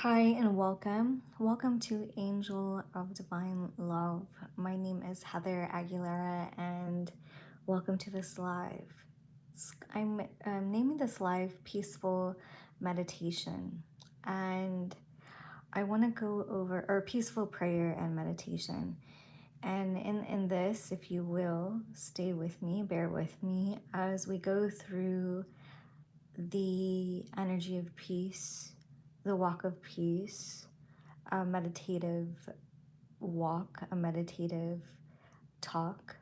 Hi and welcome. Welcome to Angel of Divine Love. My name is Heather Aguilera and welcome to this live. I'm naming this live Peaceful Meditation, and I want to go over, or Peaceful Prayer and Meditation. And in this, if you will, stay with me, bear with me as we go through the energy of peace, the walk of peace, a meditative walk, a meditative talk,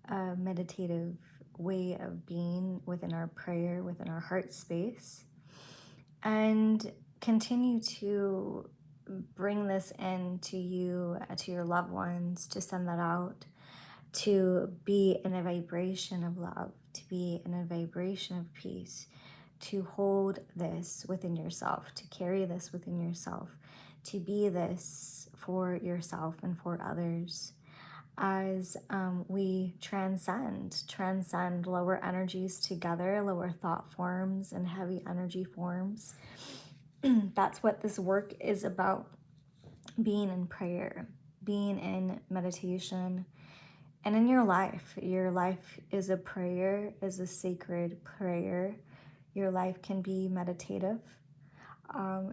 a meditative way of being within our prayer, within our heart space, and continue to bring this in to you, to your loved ones, to send that out, to be in a vibration of love, to be in a vibration of peace, to hold this within yourself, to carry this within yourself, to be this for yourself and for others as we transcend lower energies together, lower thought forms and heavy energy forms. That's what this work is about: being in prayer, being in meditation, and in your life. Your life is a prayer, is a sacred prayer. Your life can be meditative.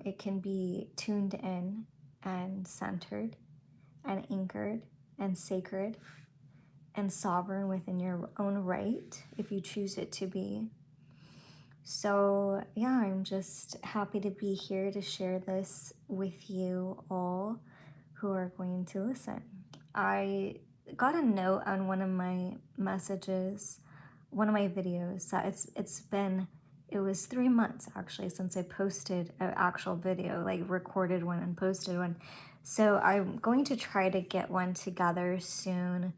It can be tuned in and centered and anchored and sacred and sovereign within your own right if you choose it to be. So, yeah, I'm just happy to be here to share this with you all who are going to listen. I got a note on one of my messages, one of my videos, that it was 3 months actually since I posted an actual video, like recorded one and posted one. So I'm going to try to get one together soon.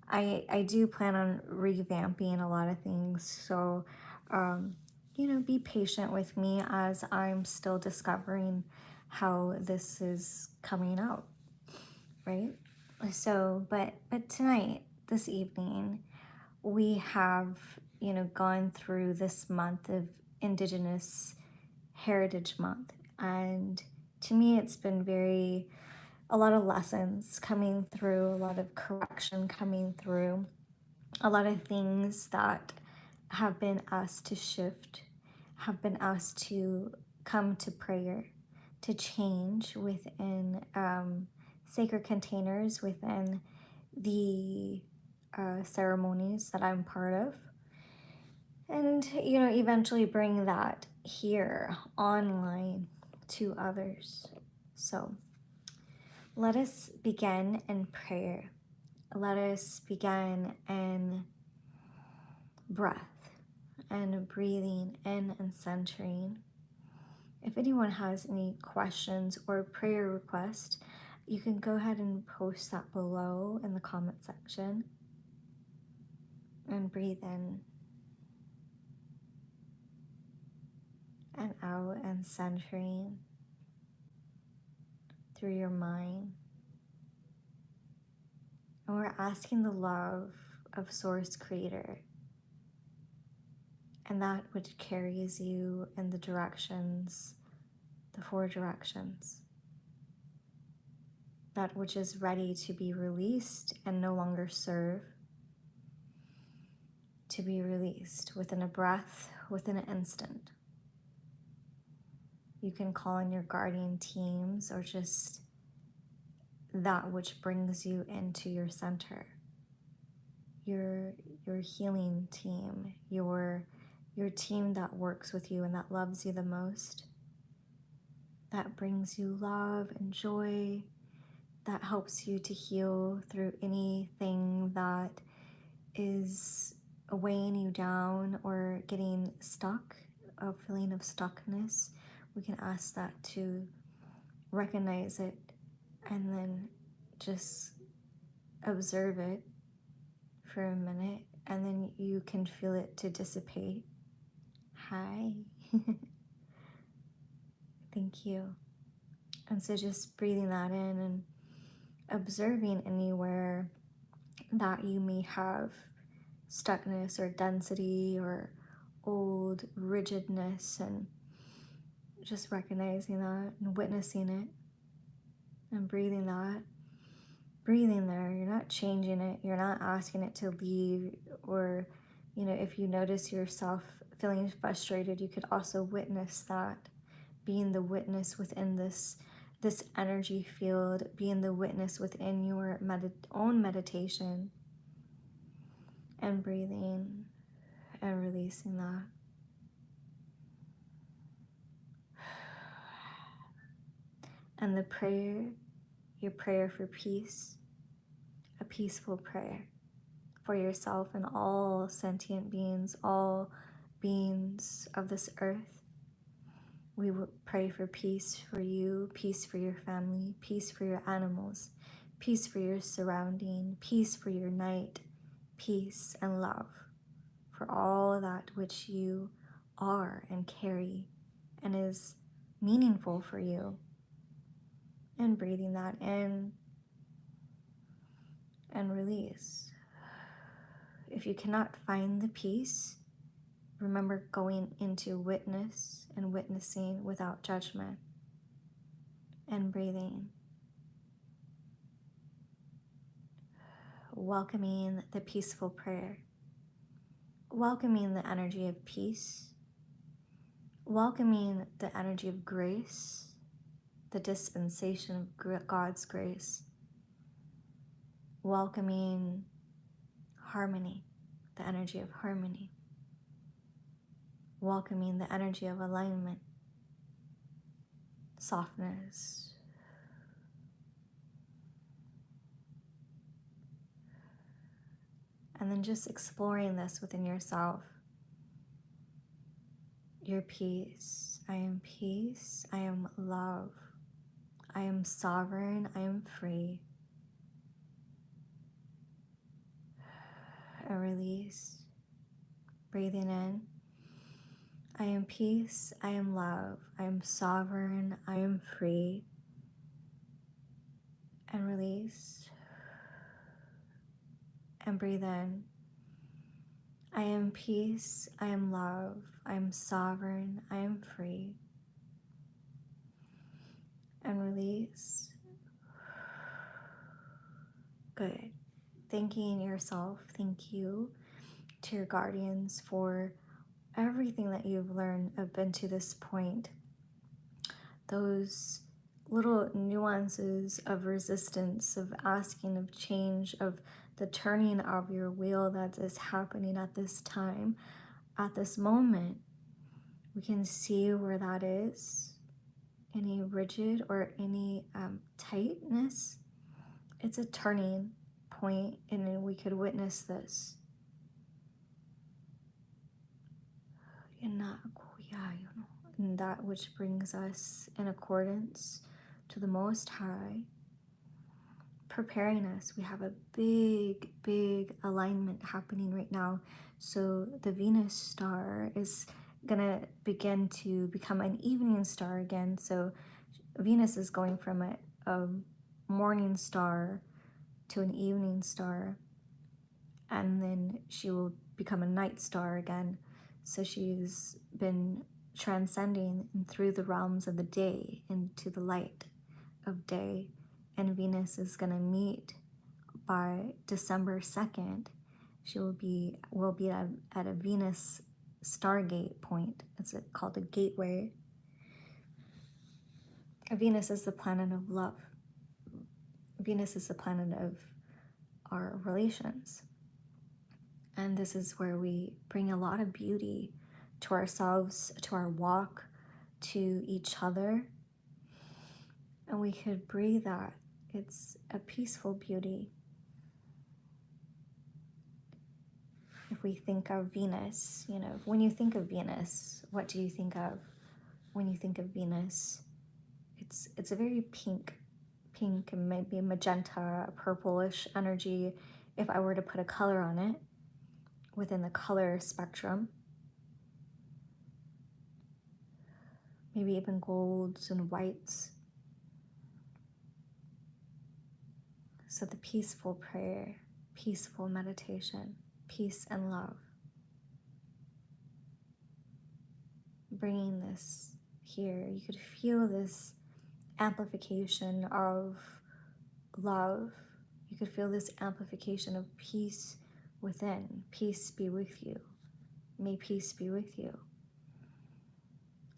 I do plan on revamping a lot of things, so be patient with me as I'm still discovering how this is coming out, right? So, but tonight, this evening, we have, gone through this month of Indigenous Heritage Month. And to me, it's been a lot of lessons coming through, a lot of correction coming through, a lot of things that have been asked to shift, have been asked to come to prayer, to change within sacred containers, within the ceremonies that I'm part of, and eventually bring that here online to others. So let us begin in prayer. Let us begin in breath and breathing in and centering. If anyone has any questions or prayer requests, you can go ahead and post that below in the comment section. And breathe in and out and centering through your mind. And we're asking the love of Source Creator and that which carries you in the directions, the 4 directions, that which is ready to be released and no longer serve, to be released within a breath, within an instant. You can call in your guardian teams or just that which brings you into your center, your healing team, your team that works with you and that loves you the most, that brings you love and joy, that helps you to heal through anything that is weighing you down or getting stuck, a feeling of stuckness. We can ask that to recognize it and then just observe it for a minute, and then you can feel it to dissipate. Hi. Thank you. And so just breathing that in and observing anywhere that you may have stuckness or density or old rigidness, and just recognizing that and witnessing it and breathing that. Breathing there, you're not changing it, you're not asking it to leave, or, if you notice yourself feeling frustrated, you could also witness that, being the witness within this energy field, being the witness within your own meditation, and breathing and releasing that. And the prayer, your prayer for peace, a peaceful prayer for yourself and all sentient beings, all beings of this earth. We will pray for peace for you, peace for your family, peace for your animals, peace for your surrounding, peace for your night, peace and love for all that which you are and carry and is meaningful for you. And breathing that in and release. If you cannot find the peace, remember going into witness and witnessing without judgment and breathing. Welcoming the peaceful prayer. Welcoming the energy of peace. Welcoming the energy of grace, the dispensation of God's grace. Welcoming harmony, the energy of harmony. Welcoming the energy of alignment, softness. And then just exploring this within yourself. Your peace. I am peace. I am love. I am sovereign. I am free. A release. Breathing in. I am peace. I am love. I am sovereign. I am free. And release. And breathe in. I am peace. I am love. I am sovereign. I am free. And release. Good. Thanking yourself. Thank you to your guardians for everything that you've learned up until this point. Those little nuances of resistance, of asking, of change, of the turning of your wheel that is happening at this time, at this moment. We can see where that is. Any rigid or any tightness, it's a turning point, and we could witness this. And that which brings us in accordance to the Most High, preparing us. We have a big alignment happening right now. So the Venus star is gonna begin to become an evening star again. So Venus is going from a morning star to an evening star, and then she will become a night star again. So she's been transcending through the realms of the day into the light of day, and Venus is going to meet by December 2nd. She will be at a Venus stargate point. It's called a gateway. Venus is the planet of love. Venus is the planet of our relations. And this is where we bring a lot of beauty to ourselves, to our walk, to each other. And we could breathe that. It's a peaceful beauty. If we think of Venus, when you think of Venus, what do you think of? When you think of Venus, it's a very pink and maybe magenta, a purplish energy, if I were to put a color on it, within the color spectrum. Maybe even golds and whites. So the peaceful prayer, peaceful meditation, peace and love. Bringing this here, you could feel this amplification of love. You could feel this amplification of peace within. Peace be with you. May peace be with you.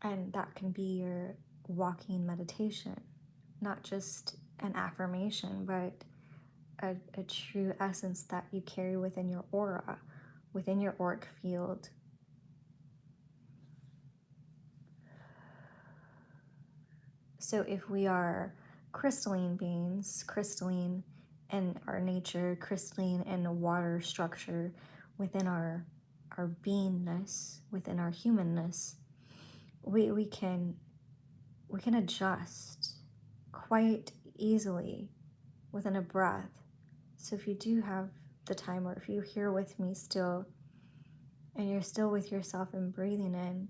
And that can be your walking meditation, not just an affirmation, but a true essence that you carry within your aura, within your auric field. So if we are crystalline beings, crystalline in our nature, crystalline in a water structure within our beingness, within our humanness, we can adjust quite easily within a breath. So if you do have the time, or if you're here with me still, and you're still with yourself and breathing in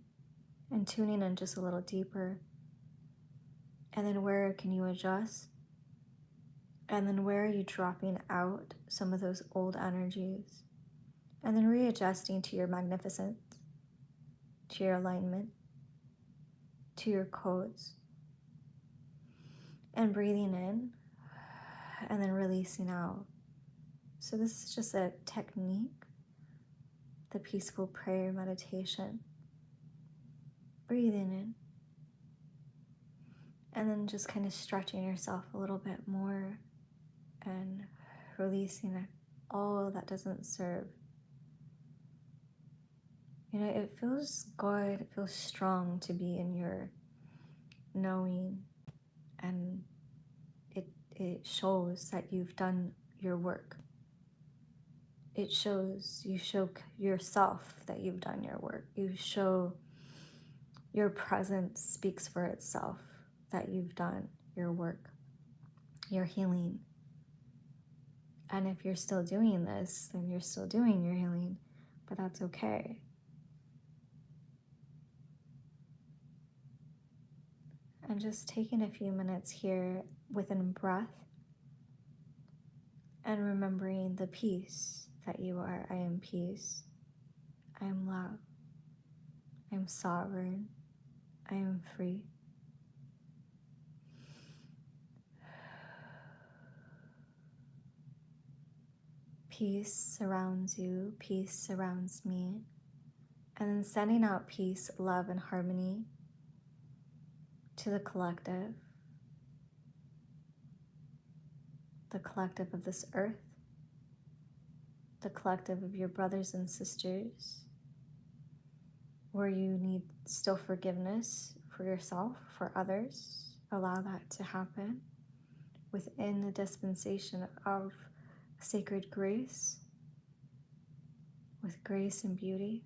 and tuning in just a little deeper, and then where can you adjust? And then where are you dropping out some of those old energies? And then readjusting to your magnificence, to your alignment, to your codes. And breathing in and then releasing out. So this is just a technique, the peaceful prayer meditation. Breathing in. And then just kind of stretching yourself a little bit more and releasing all that doesn't serve. You know, it feels good, it feels strong to be in your knowing, and it shows that you've done your work. It shows, you show yourself that you've done your work. You show your presence speaks for itself, that you've done your work, your healing. And if you're still doing this, then you're still doing your healing, but that's okay. And just taking a few minutes here within breath and remembering the peace that you are. I am peace. I am love. I am sovereign. I am free. Peace surrounds you. Peace surrounds me. And then sending out peace, love, and harmony to the collective of this earth, the collective of your brothers and sisters, where you need still forgiveness for yourself, for others. Allow that to happen within the dispensation of sacred grace, with grace and beauty,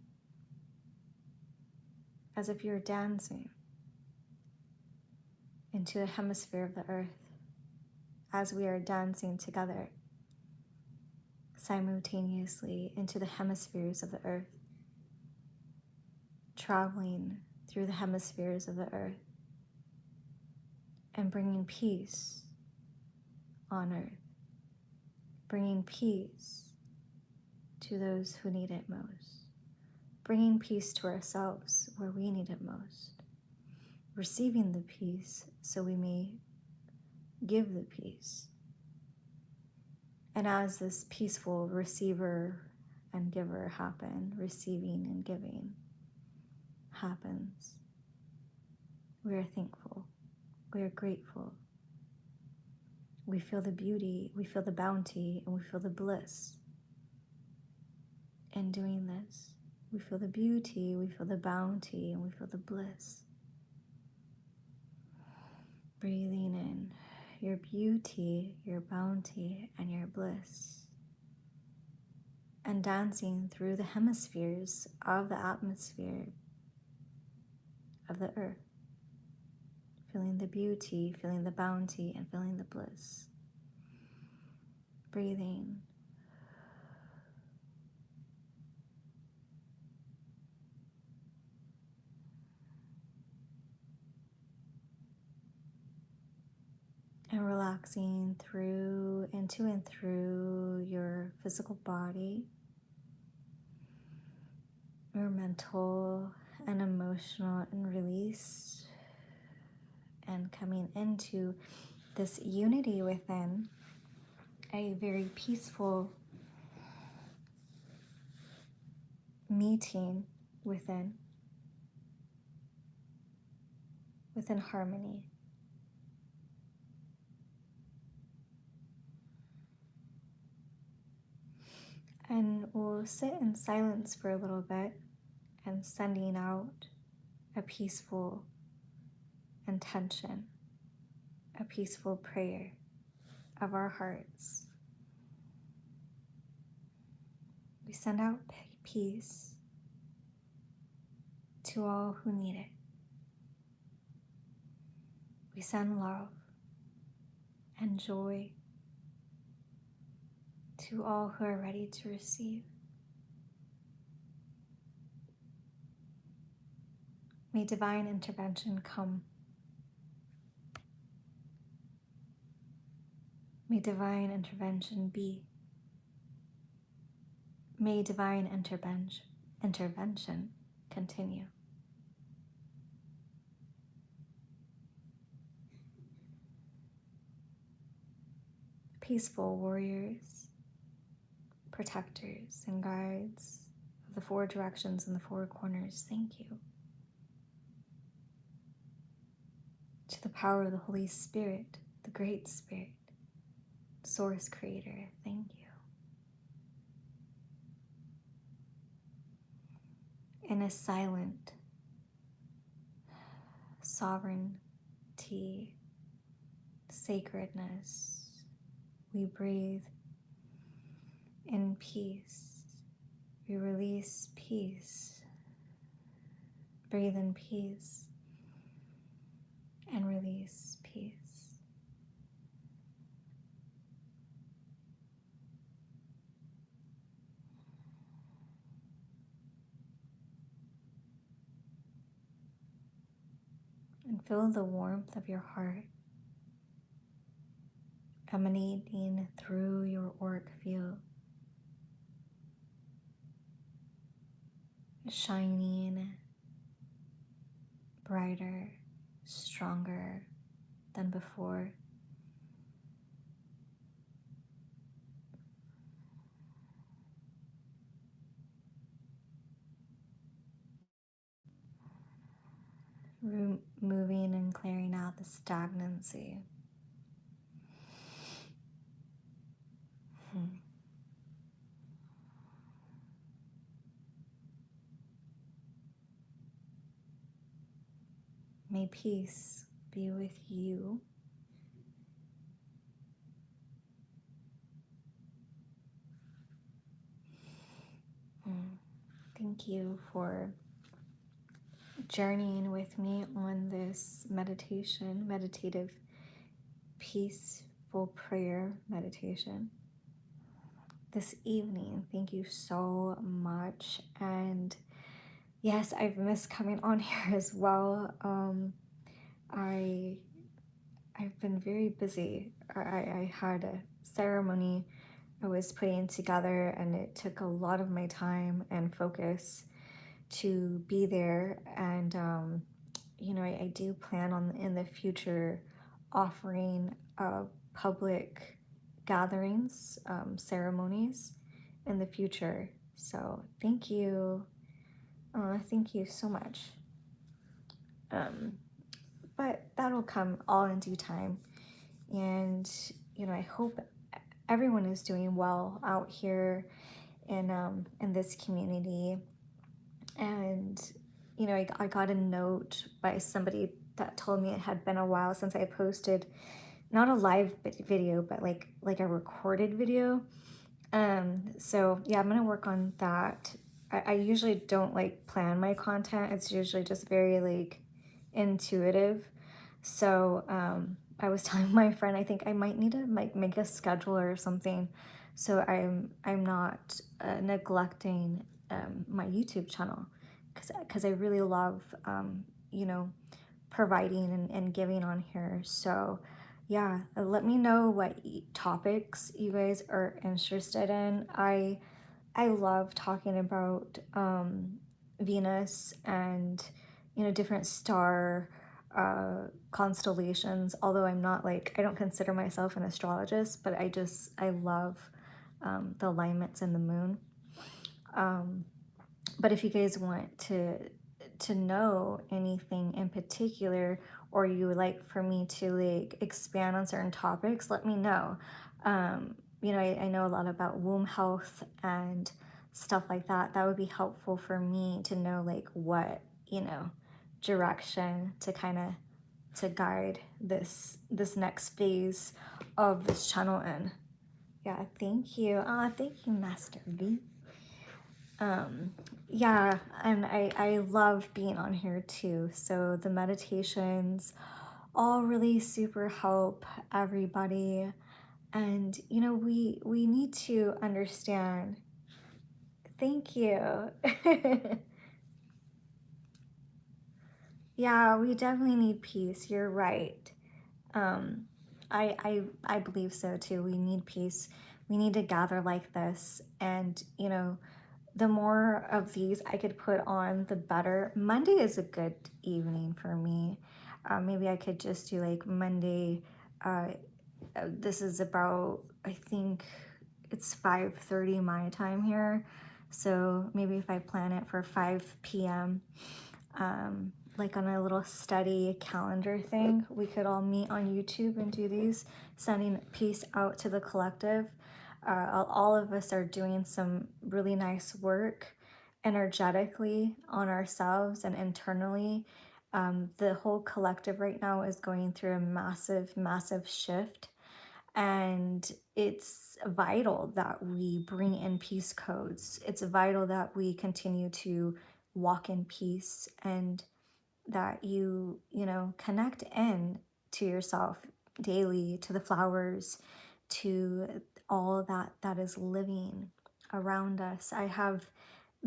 as if you're dancing into the hemisphere of the earth, as we are dancing together simultaneously into the hemispheres of the earth, traveling through the hemispheres of the earth and bringing peace on earth, bringing peace to those who need it most, bringing peace to ourselves where we need it most, receiving the peace so we may give the peace. And as this peaceful receiver and giver happen, receiving and giving happens, we are thankful, we are grateful. We feel the beauty, we feel the bounty, and we feel the bliss in doing this. We feel the beauty, we feel the bounty, and we feel the bliss. Breathing in your beauty, your bounty, and your bliss. And dancing through the hemispheres of the atmosphere of the earth. Feeling the beauty, feeling the bounty, and feeling the bliss. Breathing. And relaxing through, into and through your physical body, your mental and emotional, and release and coming into this unity within, a very peaceful meeting within harmony. And we'll sit in silence for a little bit and sending out a peaceful intention, a peaceful prayer of our hearts. We send out peace to all who need it. We send love and joy to all who are ready to receive. May divine intervention come. May divine intervention be. May divine intervention continue. Peaceful warriors, protectors, and guides of the four directions and the four corners, thank you. To the power of the Holy Spirit, the Great Spirit, Source Creator, thank you. In a silent sovereignty, sacredness, we breathe in peace. We release peace. Breathe in peace and release peace. And feel the warmth of your heart emanating through your auric field, shining brighter, stronger than before. Removing and clearing out the stagnancy. May peace be with you. Thank you for journeying with me on this meditative, peaceful prayer meditation this evening. Thank you so much. And yes, I've missed coming on here as well. I've been very busy. I had a ceremony I was putting together, and it took a lot of my time and focus to be there. And I do plan on in the future offering public gatherings, ceremonies in the future. So thank you so much. But that'll come all in due time. And I hope everyone is doing well out here in this community. And I got a note by somebody that told me it had been a while since I posted not a live video, but like a recorded video. So yeah, I'm gonna work on that. I usually don't plan my content. It's usually just very intuitive. So I was telling my friend, I think I might need to make a schedule or something, so I'm not neglecting my YouTube channel, because I really love providing and giving on here. So yeah, let me know what topics you guys are interested in. I love talking about Venus and different star constellations, although I'm not like, I don't consider myself an astrologist, but I love the alignments in the moon. Um, but if you guys want to know anything in particular, or you would like for me to like expand on certain topics, let me know. I know a lot about womb health and stuff like that. That would be helpful for me to know like what, direction to kind of to guide this next phase of this channel in. Yeah, thank you. Thank you, Master V. Um, yeah, and I love being on here too. So the meditations all really super help everybody. And we need to understand. Thank you. Yeah, we definitely need peace. You're right. Um, I believe so too. We need peace. We need to gather like this, and the more of these I could put on, the better. Monday is a good evening for me. Maybe I could just do like Monday. Uh, this is about, I think it's 5:30 my time here. So maybe if I plan it for 5 p.m., like on a little study calendar thing, we could all meet on YouTube and do these, sending peace out to the collective. All of us are doing some really nice work energetically on ourselves and internally. The whole collective right now is going through a massive, massive shift. And it's vital that we bring in peace codes. It's vital that we continue to walk in peace, and that connect in to yourself daily, to the flowers, to all that is living around us. I have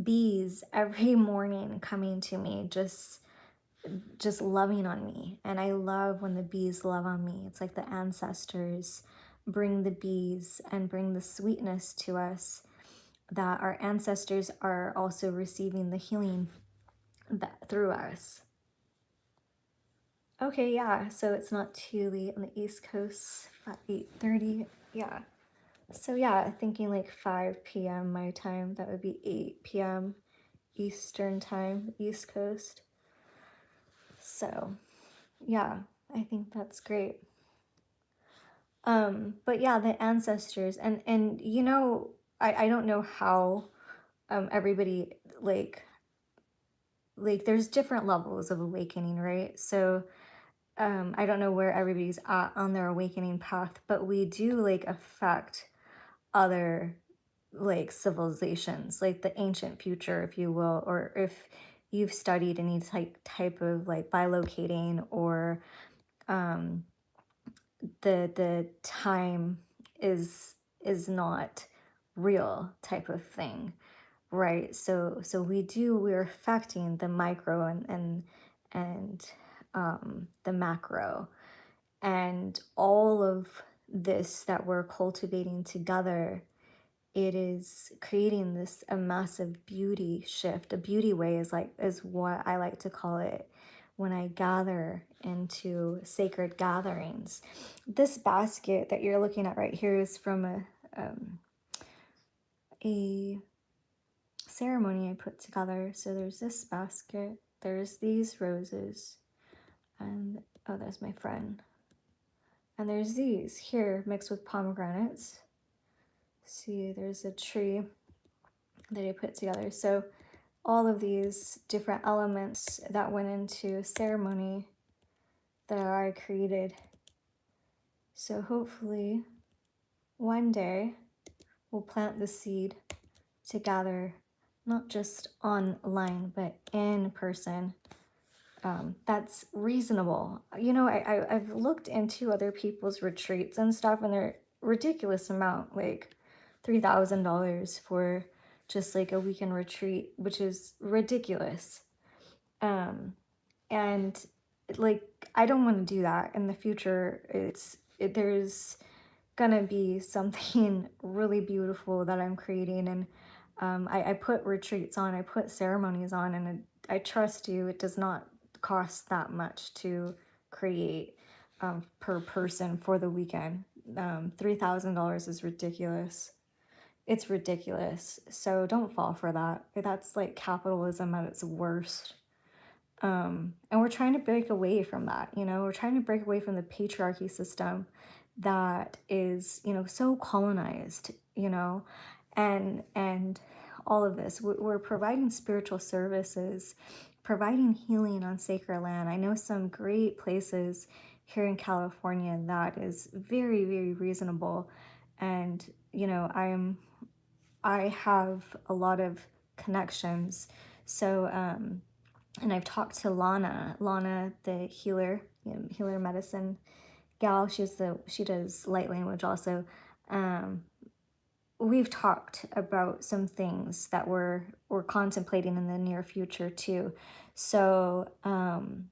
bees every morning coming to me, just loving on me, and I love when the bees love on me. It's like the ancestors bring the bees and bring the sweetness to us, that our ancestors are also receiving the healing that through us. Okay, yeah, so it's not too late on the East Coast at 8:30. Yeah. So yeah, thinking like 5 p.m. my time, that would be 8 p.m. Eastern time, East Coast. So, yeah, I think that's great. But yeah, the ancestors, and I don't know how everybody like there's different levels of awakening, right? So I don't know where everybody's at on their awakening path, but we do like affect other like civilizations, like the ancient future, if you will, or if you've studied any type of like bilocating, or um, the time is not real type of thing, right? So we're affecting the micro and the macro, and all of this that we're cultivating together. It is creating this a massive beauty shift. A beauty way is what I like to call it when I gather into sacred gatherings. This basket that you're looking at right here is from a ceremony I put together. So there's this basket, there's these roses, and oh, there's my friend. And there's these here mixed with pomegranates. See, there's a tree that I put together. So all of these different elements that went into ceremony that I created. So hopefully one day we'll plant the seed to gather, not just online, but in person. That's reasonable. I've looked into other people's retreats and stuff, and they're ridiculous amount, like $3,000 for just like a weekend retreat, which is ridiculous. And like, I don't want to do that in the future. There's gonna be something really beautiful that I'm creating, and I put retreats on, I put ceremonies on, and I trust you, it does not cost that much to create per person for the weekend. $3,000 is ridiculous. It's ridiculous. So don't fall for that. That's like capitalism at its worst. And we're trying to break away from that. We're trying to break away from the patriarchy system that is, so colonized, and all of this. We're providing spiritual services, providing healing on sacred land. I know some great places here in California that is very, very reasonable. And, I have a lot of connections. So, and I've talked to Lana, the healer medicine gal. She does light language also. Um, we've talked about some things that we're contemplating in the near future too. So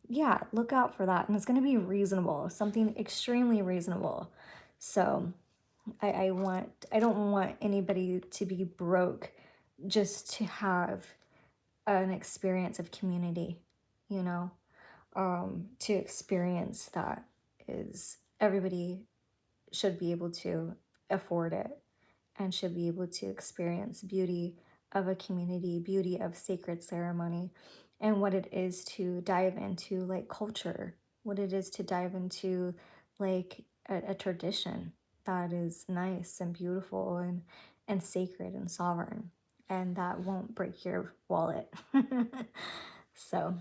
yeah, look out for that, and it's going to be reasonable, something extremely reasonable. So I don't want anybody to be broke just to have an experience of community, you know, to experience that is everybody should be able to afford it and should be able to experience beauty of a community, beauty of sacred ceremony, and what it is to dive into like culture, what it is to dive into like a tradition that is nice and beautiful and sacred and sovereign, and that won't break your wallet. So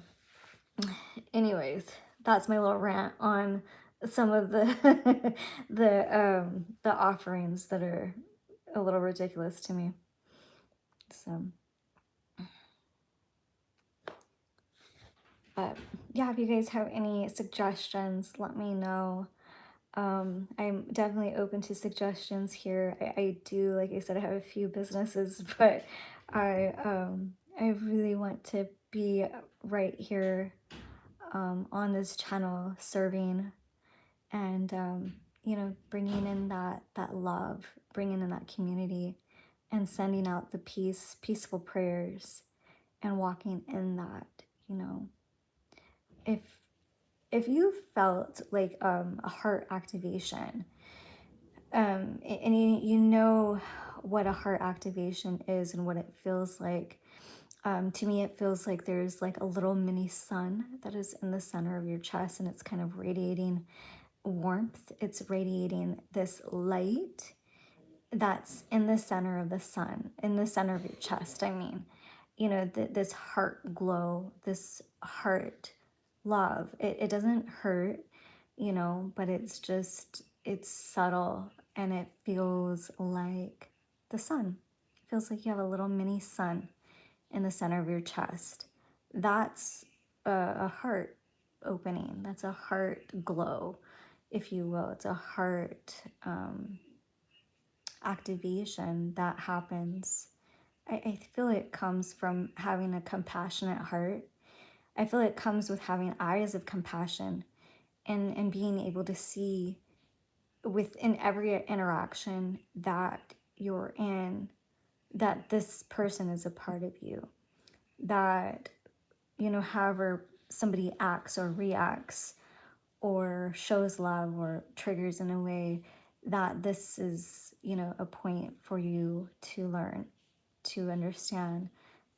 anyways, that's my little rant on some of the the offerings that are a little ridiculous to me. So, but yeah, if you guys have any suggestions, let me know. I'm definitely open to suggestions here. I do, like I said, I have a few businesses, but I really want to be right here on this channel serving and bringing in that love, bringing in that community, and sending out the peaceful prayers, and walking in that. If you felt like a heart activation, and you know what a heart activation is and what it feels like. To me, it feels like there's like a little mini sun that is in the center of your chest, and it's kind of radiating warmth. It's radiating this light that's in the center of the sun, in the center of your chest. I mean, this heart glow, this heart love. It doesn't hurt, but it's subtle, and it feels like the sun. It feels like you have a little mini sun in the center of your chest. That's a heart opening. That's a heart glow, if you will. It's a heart activation that happens. I feel it comes from having a compassionate heart. I feel it comes with having eyes of compassion, and being able to see within every interaction that you're in that this person is a part of you. That, however somebody acts or reacts or shows love or triggers in a way, that this is, a point for you to learn, to understand,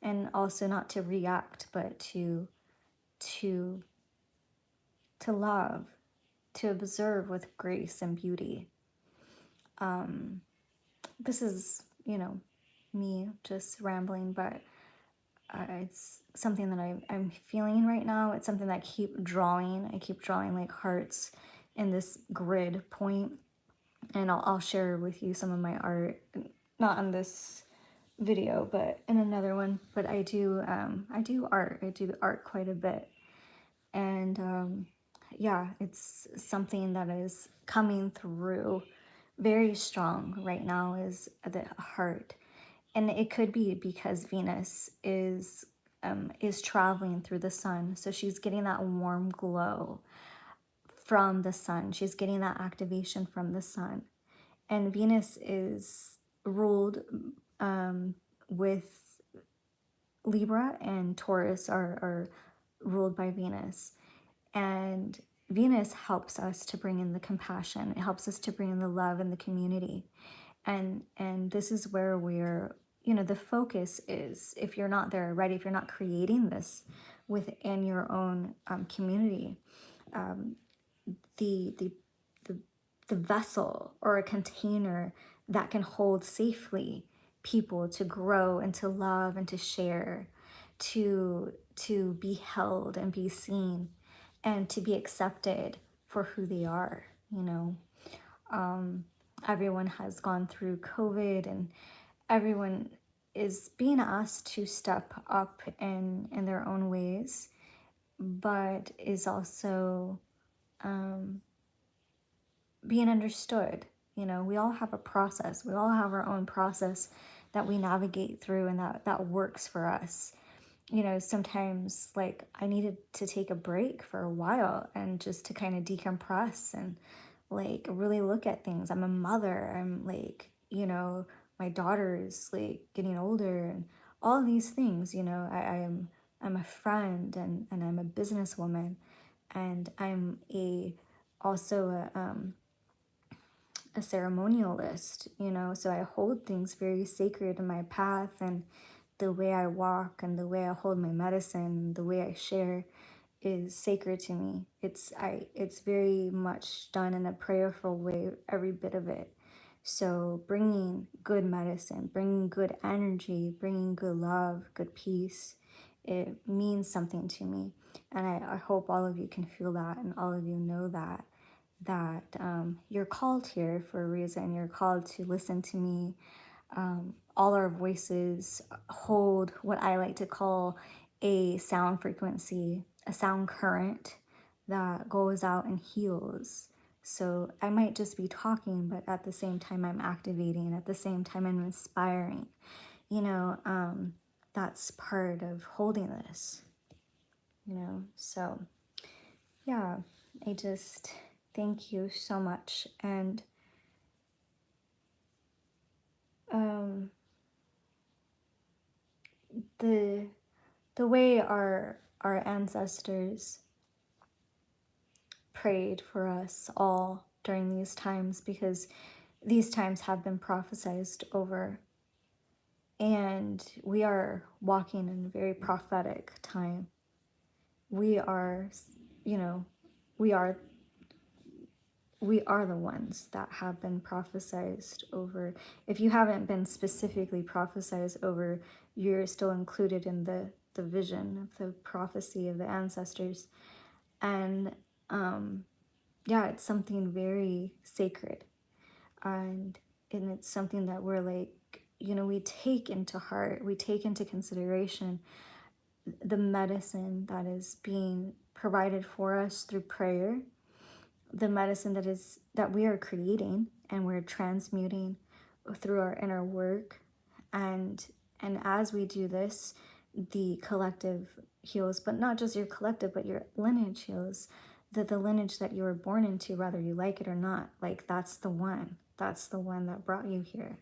and also not to react, but to love, to observe with grace and beauty. This is, me just rambling, but it's something that I'm feeling right now. It's something that I keep drawing. I keep drawing like hearts in this grid point, and I'll share with you some of my art, not on this video, but in another one. But I do art. I do art quite a bit, and yeah, it's something that is coming through very strong right now, is the heart. And it could be because Venus is traveling through the sun, so she's getting that warm glow from the sun. She's getting that activation from the sun, and Venus is ruled with Libra, and Taurus are ruled by Venus. And Venus helps us to bring in the compassion. It helps us to bring in the love in the community. And this is where we're, the focus is, if you're not there already, if you're not creating this within your own community, um, the, the the the vessel or a container that can hold safely people to grow and to love and to share, to be held and be seen, and to be accepted for who they are. Um, Everyone has gone through COVID, and everyone is being asked to step up in their own ways, but is also um, being understood. We all have a process. We all have our own process that we navigate through, and that works for us. Sometimes, like, I needed to take a break for a while and just to kind of decompress and like really look at things. I'm a mother. I'm like, my daughter is like getting older, and all these things. I'm a friend, and I'm a businesswoman, and I'm also a ceremonialist, so I hold things very sacred in my path, and the way I walk and the way I hold my medicine, the way I share is sacred to me. It's very much done in a prayerful way, every bit of it. So bringing good medicine, bringing good energy, bringing good love, good peace, it means something to me. And I hope all of you can feel that, and all of you know that you're called here for a reason. You're called to listen to me. All our voices hold what I like to call a sound frequency, a sound current that goes out and heals. So I might just be talking, but at the same time, I'm activating. At the same time, I'm inspiring. That's part of holding this, So, yeah, I just thank you so much. And um, the the way our ancestors prayed for us all during these times, because these times have been prophesized over, and we are walking in a very prophetic time. We are, you know, we are we are the ones that have been prophesized over. If you haven't been specifically prophesized over, you're still included in the vision of the prophecy of the ancestors. And yeah, it's something very sacred, and it's something that we're like, we take into heart, we take into consideration the medicine that is being provided for us through prayer, the medicine that we are creating and we're transmuting through our inner work. And as we do this, the collective heals, but not just your collective, but your lineage heals. The lineage that you were born into, whether you like it or not, like, that's the one that brought you here.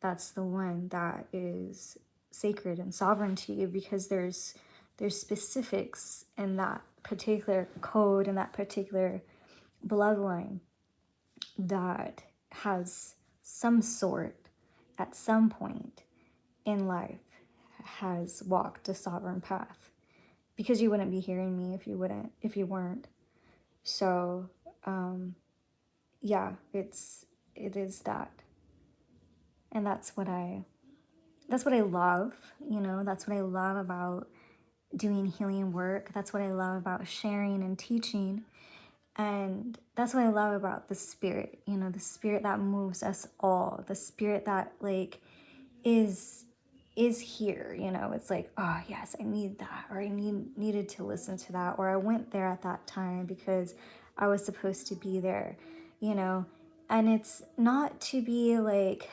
That's the one that is sacred and sovereign to you, because there's specifics in that particular code, in that particular bloodline, that has some sort, at some point in life, has walked a sovereign path, because you wouldn't be hearing me if you weren't. So yeah, it is that. And that's what I love. That's what I love about doing healing work. That's what I love about sharing and teaching. And that's what I love about the spirit, the spirit that moves us all, the spirit that like is here. It's like, oh yes, I need that, or I needed to listen to that, or I went there at that time because I was supposed to be there, you know. And it's not to be like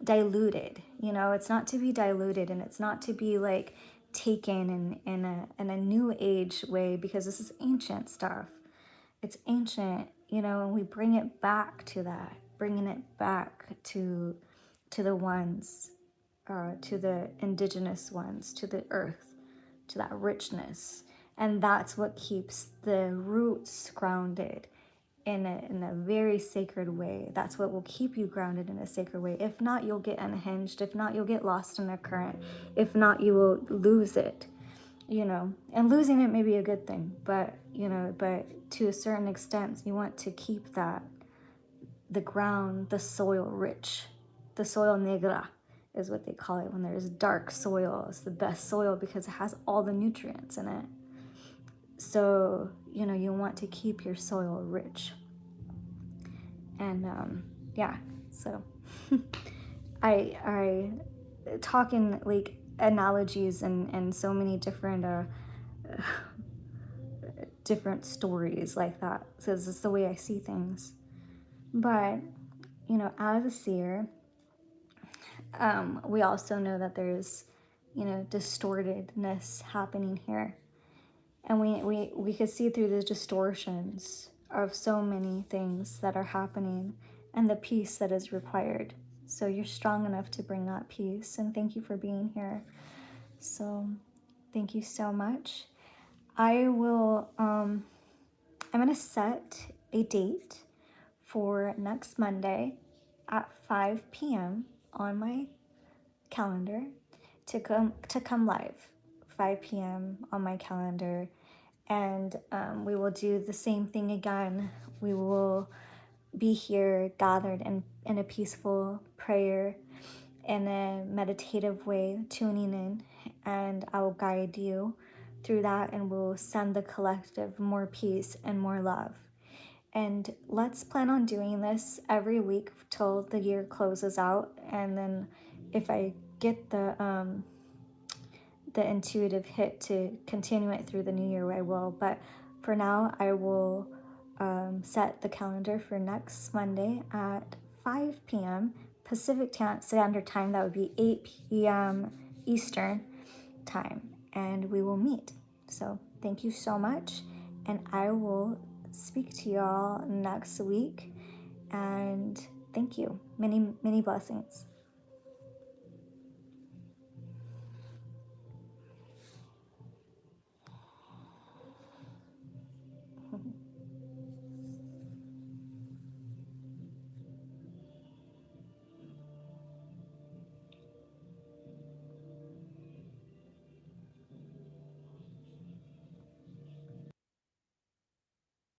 diluted, it's not to be diluted, and it's not to be like taken in a new age way, because this is ancient stuff. It's ancient, and we bring it back to that, bringing it back to the ones, to the indigenous ones, to the earth, to that richness. And that's what keeps the roots grounded in a very sacred way. That's what will keep you grounded in a sacred way. If not, you'll get unhinged. If not, you'll get lost in a current. If not, you will lose it, and losing it may be a good thing, but to a certain extent, you want to keep the ground, the soil rich. The soil negra is what they call it when there's dark soil. It's the best soil because it has all the nutrients in it. So, you want to keep your soil rich. And yeah, so I talk in like analogies and so many different stories like that. So this is the way I see things. But, as a seer, we also know that there's, distortedness happening here. And we could see through the distortions of so many things that are happening and the peace that is required. So you're strong enough to bring that peace. And thank you for being here. So thank you so much. I'm going to set a date for next Monday at 5 p.m. on my calendar to come live. 5 p.m. on my calendar, and we will do the same thing again. We will be here gathered in a peaceful prayer, in a meditative way, tuning in, and I will guide you through that, and we'll send the collective more peace and more love. And let's plan on doing this every week till the year closes out. And then if I get the intuitive hit to continue it through the new year, I will. But for now, I will set the calendar for next Monday at 5 p.m. Pacific Standard Time. That would be 8 p.m. Eastern Time. And we will meet. So thank you so much. And I will speak to y'all next week. And thank you. Many, many blessings.